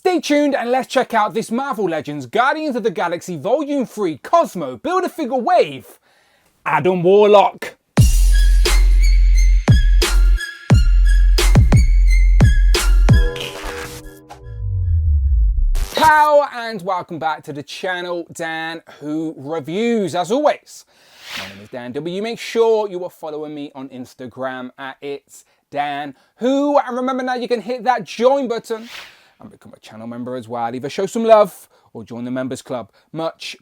Stay tuned and let's check out this Marvel Legends Guardians of the Galaxy Volume 3 Cosmo Build-A-Figure Wave, Adam Warlock. Ciao and welcome back to the channel, Dan Who Reviews. As always, my name is Dan W. Make sure you are following me on Instagram at It's Dan Who. And remember now you can hit that join button and become a channel member as well. Either show some love or join the members club. Much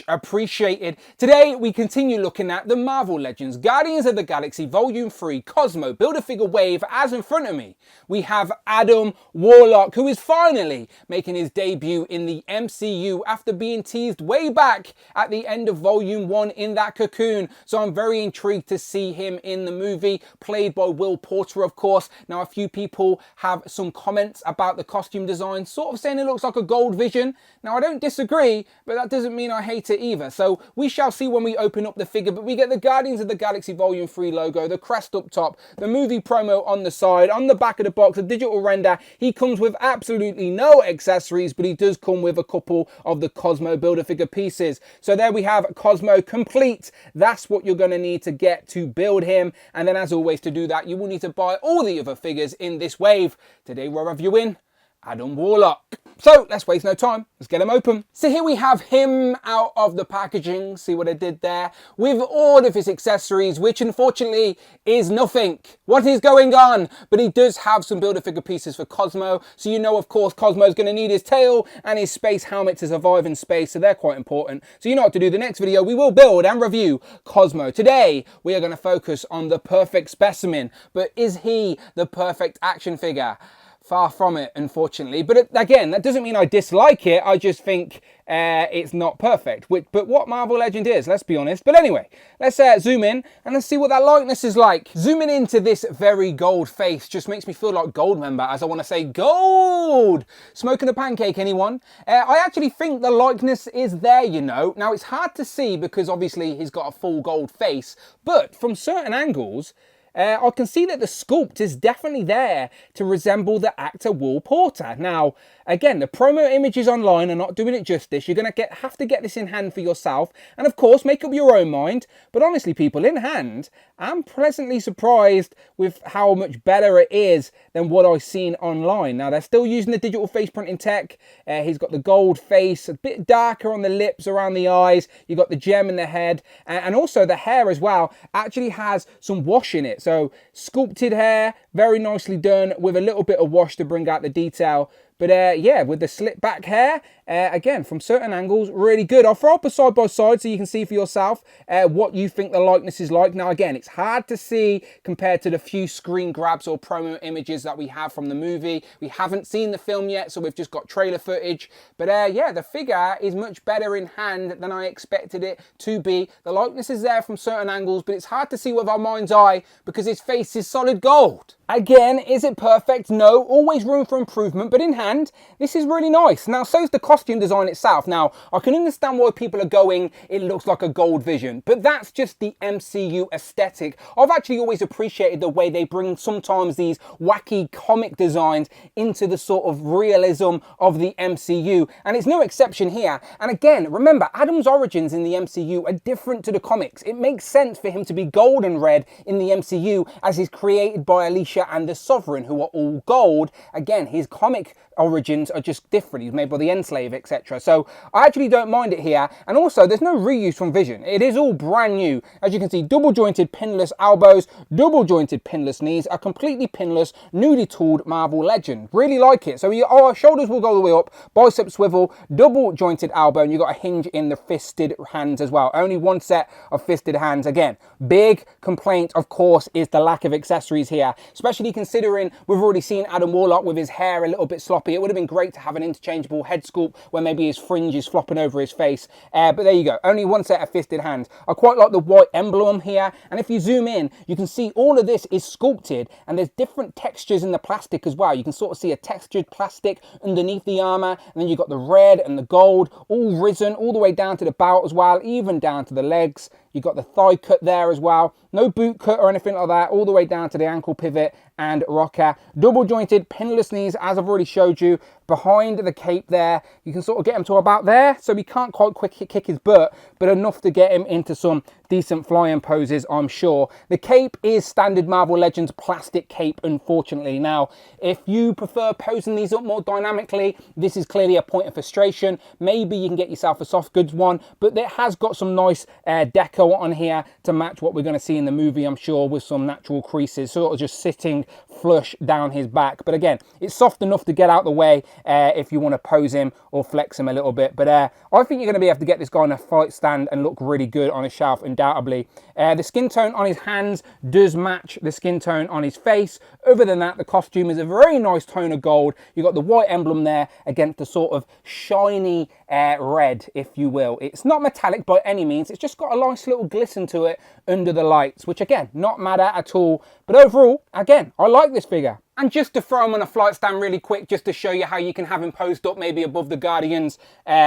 appreciated. Today we continue looking at the Marvel Legends Guardians of the Galaxy Volume 3 Cosmo Build-A-Figure Wave. As in front of me we have Adam Warlock, who is finally making his debut in the MCU after being teased way back at the end of Volume 1 in that cocoon. So I'm very intrigued to see him in the movie, played by Will Porter, of course. Now a few people have some comments about the costume design, sort of saying it looks like a Gold Vision. Now I don't disagree, but that doesn't mean I hate it either. So we shall see when we open up the figure, but we get the Guardians of the Galaxy Volume 3 logo, the crest up top, the movie promo on the side, on the back of the box, a digital render. He comes with absolutely no accessories, but he does come with a couple of the Cosmo Build-A-Figure pieces. So there we have Cosmo complete. That's what you're going to need to get to build him. And then as always, to do that, you will need to buy all the other figures in this wave. Today we're reviewing Adam Warlock. So let's waste no time, let's get him open. So here we have him out of the packaging, see what I did there, with all of his accessories, which unfortunately is nothing. What is going on? But he does have some Build-A-Figure pieces for Cosmo, so you know of course Cosmo's going to need his tail and his space helmet to survive in space, so they're quite important. So you know what to do. The next video we will build and review Cosmo. Today we are going to focus on the perfect specimen, but is he the perfect action figure? Far from it, unfortunately. But again, that doesn't mean I dislike it. I just think it's not perfect. But what Marvel Legend is, let's be honest. But anyway, let's zoom in and let's see what that likeness is like. Zooming into this very gold face just makes me feel like Goldmember, as I want to say gold. Smoking a pancake, anyone? I actually think the likeness is there, you know. Now, it's hard to see because obviously he's got a full gold face. But from certain angles, I can see that the sculpt is definitely there to resemble the actor Will Porter. Now, again, the promo images online are not doing it justice. You're going to have to get this in hand for yourself. And of course, make up your own mind. But honestly, people, in hand, I'm pleasantly surprised with how much better it is than what I've seen online. Now, they're still using the digital face printing tech. He's got the gold face, a bit darker on the lips, around the eyes. You've got the gem in the head. And also the hair as well actually has some wash in it. So sculpted hair, very nicely done with a little bit of wash to bring out the detail. But yeah, with the slick back hair, again, from certain angles, really good. I'll throw up a side by side so you can see for yourself what you think the likeness is like. Now, again, it's hard to see compared to the few screen grabs or promo images that we have from the movie. We haven't seen the film yet, so we've just got trailer footage. But yeah, the figure is much better in hand than I expected it to be. The likeness is there from certain angles, but it's hard to see with our mind's eye because his face is solid gold. Again, is it perfect? No, always room for improvement, but in hand, this is really nice. Now, so is the costume design itself. Now, I can understand why people are going, it looks like a Gold Vision, but that's just the MCU aesthetic. I've actually always appreciated the way they bring sometimes these wacky comic designs into the sort of realism of the MCU, and it's no exception here. And again, remember, Adam's origins in the MCU are different to the comics. It makes sense for him to be gold and red in the MCU as he's created by Alicia and the Sovereign, who are all gold. Again, his comic origins are just different. He's made by the Enslave, etc. So I actually don't mind it here. And also, there's no reuse from Vision. It is all brand new. As you can see, double jointed pinless elbows, double jointed pinless knees, a completely pinless, newly tooled Marvel Legend. Really like it. So our shoulders will go all the way up, bicep swivel, double jointed elbow, and you've got a hinge in the fisted hands as well. Only one set of fisted hands. Again, big complaint, of course, is the lack of accessories here, especially considering we've already seen Adam Warlock with his hair a little bit sloppy. It would have been great to have an interchangeable head sculpt where maybe his fringe is flopping over his face. But there you go. Only one set of fisted hands. I quite like the white emblem here. And if you zoom in, you can see all of this is sculpted and there's different textures in the plastic as well. You can sort of see a textured plastic underneath the armor. And then you've got the red and the gold all risen all the way down to the belt as well, even down to the legs. You've got the thigh cut there as well. No boot cut or anything like that, all the way down to the ankle pivot and rocker. Double jointed pinless knees, as I've already showed you. behind the cape there. You can sort of get him to about there, so he can't quite kick his butt, but enough to get him into some decent flying poses, I'm sure. The cape is standard Marvel Legends plastic cape, unfortunately. Now, if you prefer posing these up more dynamically, this is clearly a point of frustration. Maybe you can get yourself a soft goods one, but it has got some nice deco on here to match what we're going to see in the movie, I'm sure, with some natural creases, sort of just sitting flush down his back. But again, it's soft enough to get out the way if you want to pose him or flex him a little bit. But I think you're going to be able to get this guy on a fight stand and look really good on a shelf, undoubtedly. The skin tone on his hands does match the skin tone on his face. Other than that, the costume is a very nice tone of gold. You've got the white emblem there against the sort of shiny red, if you will. It's not metallic by any means. It's just got a nice little glisten to it under the lights, which again, not mad at all. But overall, again, I like this figure. And just to throw him on a flight stand really quick, just to show you how you can have him posed up maybe above the Guardians,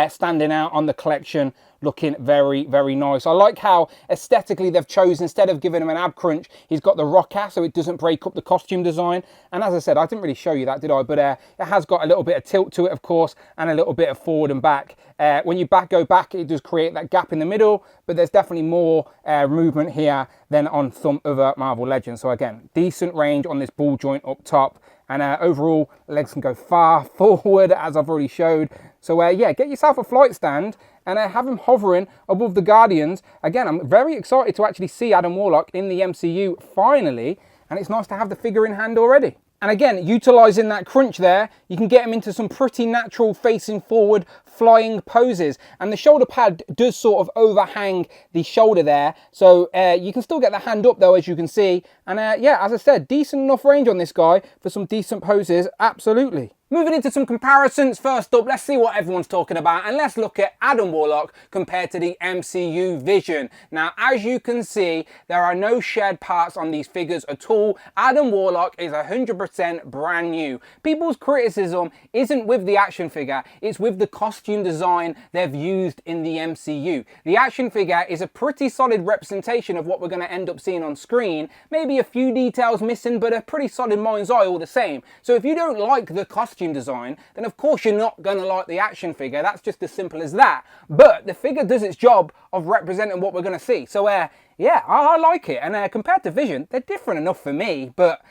standing out on the collection, looking very, very nice. I like how aesthetically they've chosen, instead of giving him an ab crunch, he's got the rocker so it doesn't break up the costume design. And as I said, I didn't really show you that, did I? But it has got a little bit of tilt to it, of course, and a little bit of forward and back. When you go back, it does create that gap in the middle, but there's definitely more movement here than on some other Marvel Legends. So again, decent range on this ball joint up top. And overall, legs can go far forward, as I've already showed. So yeah, get yourself a flight stand and have him hovering above the Guardians. Again, I'm very excited to actually see Adam Warlock in the MCU finally. And it's nice to have the figure in hand already. And again, utilising that crunch there, you can get him into some pretty natural facing forward flying poses. And the shoulder pad does sort of overhang the shoulder there. So you can still get the hand up though, as you can see. And yeah, as I said, decent enough range on this guy for some decent poses, absolutely. Moving into some comparisons, first up, let's see what everyone's talking about, and let's look at Adam Warlock compared to the MCU Vision. Now, as you can see, there are no shared parts on these figures at all. Adam Warlock is 100% brand new. People's criticism isn't with the action figure, it's with the costume design they've used in the MCU. The action figure is a pretty solid representation of what we're going to end up seeing on screen. Maybe a few details missing, but a pretty solid mind's eye all the same. So if you don't like the costume design, then of course you're not going to like the action figure. That's just as simple as that. But the figure does its job of representing what we're going to see. So yeah, I like it. And compared to Vision, they're different enough for me, but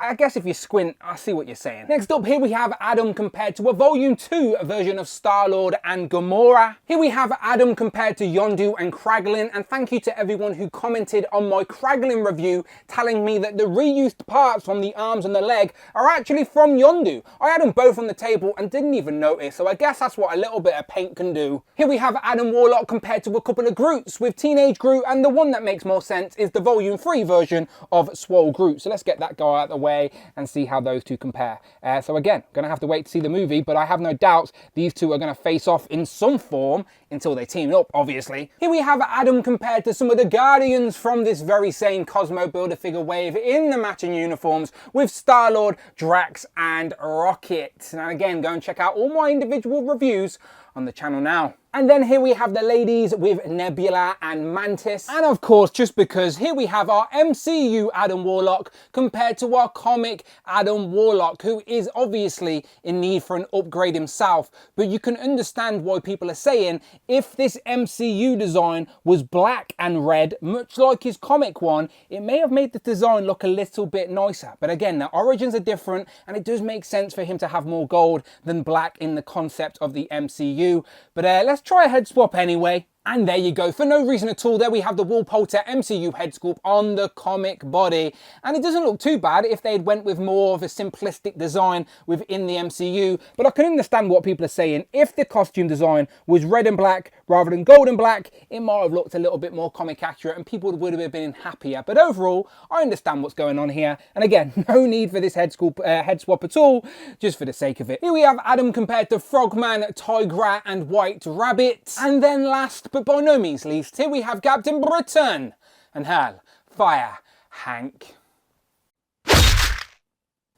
I guess if you squint, I see what you're saying. Next up, here we have Adam compared to a Volume 2 version of Star-Lord and Gamora. Here we have Adam compared to Yondu and Kraglin, and thank you to everyone who commented on my Kraglin review telling me that the reused parts from the arms and the leg are actually from Yondu. I had them both on the table and didn't even notice, so I guess that's what a little bit of paint can do. Here we have Adam Warlock compared to a couple of Groots, with Teenage Groot, and the one that makes more sense is the Volume 3 version of Swole Groot. So let's get that guy out of the way and see how those two compare. So again, gonna have to wait to see the movie, but I have no doubts these two are gonna face off in some form until they team up, obviously. Here we have Adam compared to some of the Guardians from this very same Cosmo Build-A-Figure wave in the matching uniforms with Star-Lord, Drax, and Rocket. Now again, go and check out all my individual reviews on the channel now. And then here we have the ladies with Nebula and Mantis. And of course, just because, here we have our MCU Adam Warlock compared to our comic Adam Warlock, who is obviously in need for an upgrade himself. But you can understand why people are saying, if this MCU design was black and red, much like his comic one, it may have made the design look a little bit nicer. But again, the origins are different, and it does make sense for him to have more gold than black in the concept of the MCU. But let's try a head swap anyway. And there you go, for no reason at all, there we have the Woolpolter MCU head sculpt on the comic body. And it doesn't look too bad if they'd went with more of a simplistic design within the MCU, but I can understand what people are saying. If the costume design was red and black rather than gold and black, it might have looked a little bit more comic accurate and people would have been happier. But overall, I understand what's going on here. And again, no need for this head swap at all, just for the sake of it. Here we have Adam compared to Frogman, Tigra, and White Rabbit. And then last, but by no means least, here we have Captain Britain and Hal Fire Hank.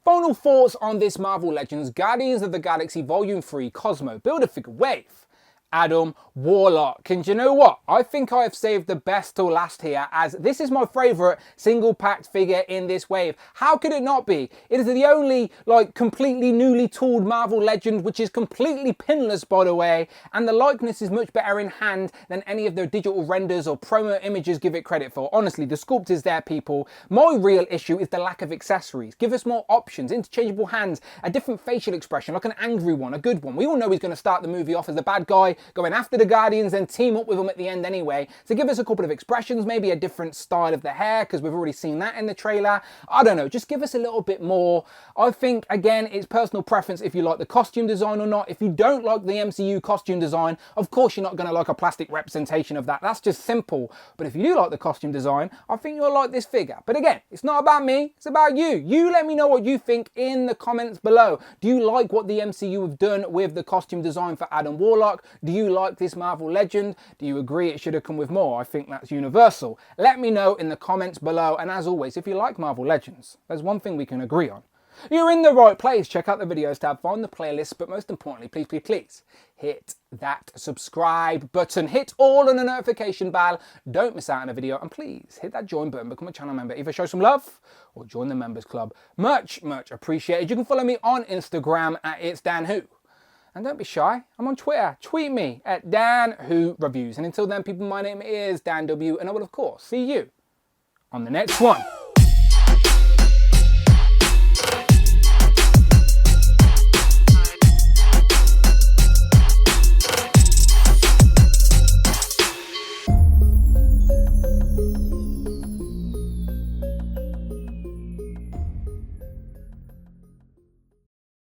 Final thoughts on this Marvel Legends Guardians of the Galaxy Volume 3 Cosmo Build-A-Figure wave. Adam Warlock. And you know what? I think I have saved the best till last here, as this is my favourite single packed figure in this wave. How could it not be? It is the only like completely newly tooled Marvel Legend, which is completely pinless by the way, and the likeness is much better in hand than any of their digital renders or promo images give it credit for. Honestly, the sculpt is there, people. My real issue is the lack of accessories. Give us more options, interchangeable hands, a different facial expression, like an angry one, a good one. We all know he's going to start the movie off as the bad guy, going after the Guardians, then team up with them at the end anyway. So give us a couple of expressions, maybe a different style of the hair, because we've already seen that in the trailer. I don't know, just give us a little bit more. I think, again, it's personal preference if you like the costume design or not. If you don't like the MCU costume design, of course you're not going to like a plastic representation of that. That's just simple. But if you do like the costume design, I think you'll like this figure. But again, it's not about me, it's about you. You let me know what you think in the comments below. Do you like what the MCU have done with the costume design for Adam Warlock? Do you like this Marvel Legend? Do you agree it should have come with more? I think that's universal. Let me know in the comments below. And as always, if you like Marvel Legends, there's one thing we can agree on. You're in the right place. Check out the videos tab, find the playlist, but most importantly, please, please, please hit that subscribe button, hit all on the notification bell, don't miss out on a video, and please hit that join button, become a channel member, either show some love or join the members club. Much, much appreciated. You can follow me on Instagram at It's Dan Who. And don't be shy, I'm on Twitter. Tweet me at Dan Who Reviews. And until then, people, my name is Dan W, and I will, of course, see you on the next one.